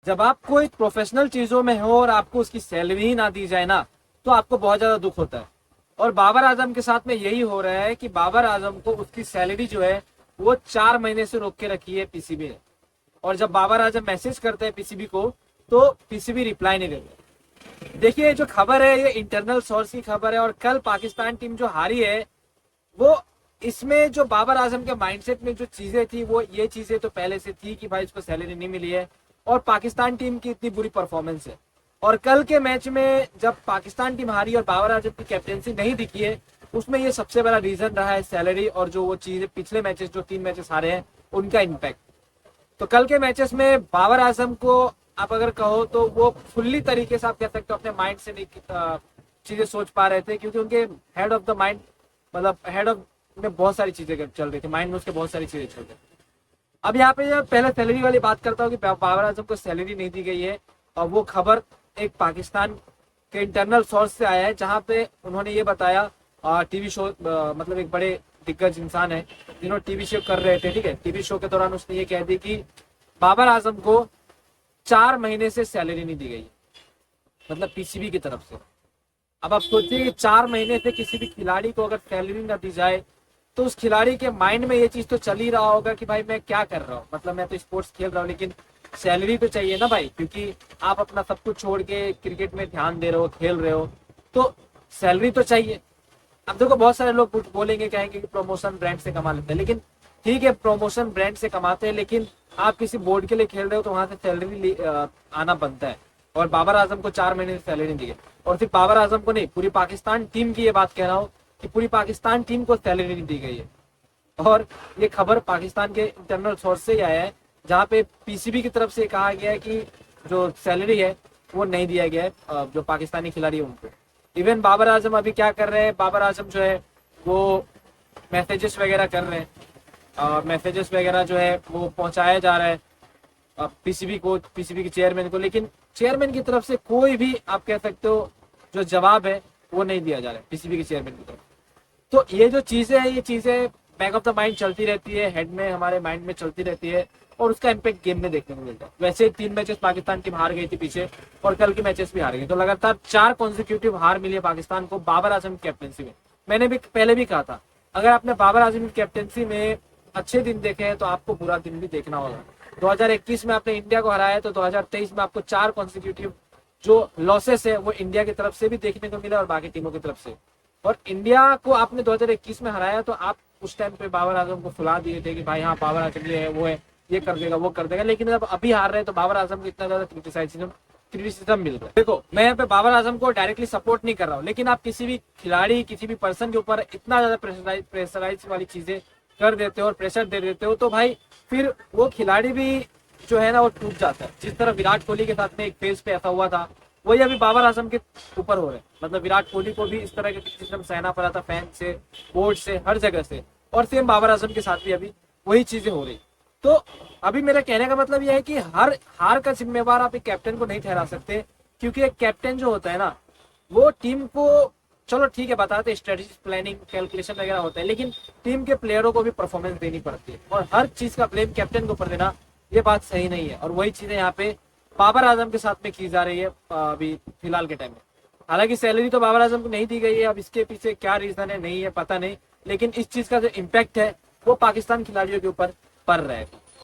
जब आप कोई प्रोफेशनल चीजों में हो और आपको उसकी सैलरी ही ना दी जाए ना, तो आपको बहुत ज्यादा दुख होता है। और बाबर आजम के साथ में यही हो रहा है कि बाबर आजम को उसकी सैलरी जो है वो 4 महीने से रोक के रखी है पीसीबी ने। और जब बाबर आजम मैसेज करते हैं पीसीबी को, तो पीसीबी रिप्लाई नहीं देते। देखिए, जो खबर है ये इंटरनल सोर्स की खबर है, और कल पाकिस्तान टीम जो हारी है, वो इसमें जो बाबर आजम के माइंडसेट में जो चीजें थी, वो ये चीजें तो पहले से थी कि भाई इसको सैलरी नहीं मिली है, और पाकिस्तान टीम की इतनी बुरी परफॉर्मेंस है। और कल के मैच में जब पाकिस्तान टीम हारी और बाबर आजम की कैप्टेंसी नहीं दिखी है, उसमें ये सबसे बड़ा रीजन रहा है सैलरी, और जो वो चीजें पिछले मैचेस जो 3 मैचेस हारे हैं उनका इम्पैक्ट। तो कल के मैचेस में बाबर आजम को आप अगर कहो तो वो फुल्ली तरीके से आप कह सकते हो अपने माइंड से नहीं चीजें सोच पा रहे थे, क्योंकि उनके हेड ऑफ द माइंड, मतलब हेड ऑफ में बहुत सारी चीजें चल रही थी, माइंड में उसके बहुत सारी चीजें चल रही थी। अब यहाँ पे जब पहले सैलरी वाली बात करता हूँ कि बाबर आजम को सैलरी नहीं दी गई है, और वो खबर एक पाकिस्तान के इंटरनल सोर्स से आया है, जहाँ पे उन्होंने ये बताया, टीवी शो, मतलब एक बड़े दिग्गज इंसान है जिन्होंने टीवी शो कर रहे थे, ठीक है, टीवी शो के दौरान उसने ये कह दी कि बाबर आजम को 4 महीने से सैलरी नहीं दी गई, मतलब पीसीबी की तरफ से। अब आप सोचिए कि 4 महीने से किसी भी खिलाड़ी को अगर सैलरी ना दी जाए, तो उस खिलाड़ी के माइंड में ये चीज तो चल ही रहा होगा कि भाई मैं क्या कर रहा हूँ, मतलब मैं तो स्पोर्ट्स खेल रहा हूँ लेकिन सैलरी तो चाहिए ना भाई, क्योंकि आप अपना सब कुछ छोड़ के क्रिकेट में ध्यान दे रहे हो, खेल रहे हो, तो सैलरी तो चाहिए। अब देखो, बहुत सारे लोग बोलेंगे, कहेंगे कि प्रमोशन ब्रांड से कमा लेते हैं, लेकिन ठीक है, प्रमोशन ब्रांड से कमाते हैं, लेकिन आप किसी बोर्ड के लिए खेल रहे हो तो वहां से सैलरी आना बनता है। और बाबर आजम को 4 महीने से सैलरी नहीं दी है, और सिर्फ बाबर आजम को नहीं, पूरी पाकिस्तान टीम की ये बात कह रहा हूँ कि पूरी पाकिस्तान टीम को सैलरी नहीं दी गई है। और ये खबर पाकिस्तान के इंटरनल सोर्स से ही आया है, जहाँ पे पीसीबी की तरफ से कहा गया है कि जो सैलरी है वो नहीं दिया गया है जो पाकिस्तानी खिलाड़ी है उनको। इवन बाबर आजम अभी क्या कर रहे हैं, बाबर आजम जो है वो मैसेजेस वगैरह कर रहे हैं, मैसेजेस वगैरह जो है वो पहुंचाया जा रहा है पीसीबी को, पीसीबी के चेयरमैन को, लेकिन चेयरमैन की तरफ से कोई भी आप कह सकते हो जो जवाब है वो नहीं दिया जा रहा है पीसीबी के चेयरमैन की तरफ। तो ये जो चीजें हैं, ये चीजें बैक ऑफ द माइंड चलती रहती है, हेड में, हमारे माइंड में चलती रहती है, और उसका इम्पैक्ट गेम में देखने को मिलता है। वैसे 3 मैचेस पाकिस्तान टीम हार गई थी पीछे, और कल के मैचेस भी हार गई, तो लगातार 4 कॉन्सिक्यूटिव हार मिली है पाकिस्तान को बाबर आजम की कैप्टेंसी में। मैंने भी पहले भी कहा था, अगर आपने बाबर आजम की कैप्टेंसी में अच्छे दिन देखे हैं तो आपको बुरा दिन भी देखना होगा। 2021 में आपने इंडिया को हराया, तो 2023 में आपको 4 कॉन्सिक्यूटिव जो लॉसेस है वो इंडिया की तरफ से भी देखने को मिला और बाकी टीमों की तरफ से। और इंडिया को आपने 2021 में हराया, तो आप उस टाइम पे बाबर आजम को फुला दिए थे कि भाई हाँ बाबर आजम ये है, वो है, ये कर देगा, वो कर देगा, लेकिन जब अभी हार रहे हैं तो बाबर आजम को इतना ज्यादा क्रिटिसिज्म मिल रहा है। देखो, मैं यहाँ पे बाबर आजम को डायरेक्टली सपोर्ट नहीं कर रहा हूँ, लेकिन आप किसी भी खिलाड़ी, किसी भी पर्सन के ऊपर इतना ज्यादा प्रेशराइज वाली चीजें कर देते हो और प्रेशर दे देते हो, तो भाई फिर वो खिलाड़ी भी जो है ना वो टूट जाता है। जिस तरह विराट कोहली के साथ में एक फेज पे ऐसा हुआ था, वही अभी बाबर आजम के ऊपर हो रहा है। मतलब विराट कोहली को भी इस तरह के क्रिटिसिज्म सहना पड़ा था फैन से, बोर्ड से, हर जगह से, और सेम बाबर आजम के साथ भी अभी वही चीजें हो रही। तो अभी मेरा कहने का मतलब यह है कि हर हार का जिम्मेवार आप एक कैप्टन को नहीं ठहरा सकते, क्योंकि एक कैप्टन जो होता है ना, वो टीम को, चलो ठीक है बताते स्ट्रेटेजी प्लानिंग कैलकुलेशन वगैरह होता है, लेकिन टीम के प्लेयरों को भी परफॉर्मेंस देनी पड़ती है, और हर चीज का ब्लेम कैप्टन के ऊपर देना ये बात सही नहीं है। और वही चीजें यहाँ पे बाबर आजम के साथ में की जा रही है अभी फिलहाल के टाइम में। हालांकि सैलरी तो बाबर आजम को नहीं दी गई है, अब इसके पीछे क्या रीजन है नहीं है पता नहीं, लेकिन इस चीज का जो इम्पैक्ट है वो पाकिस्तान खिलाड़ियों के ऊपर पड़ रहा है।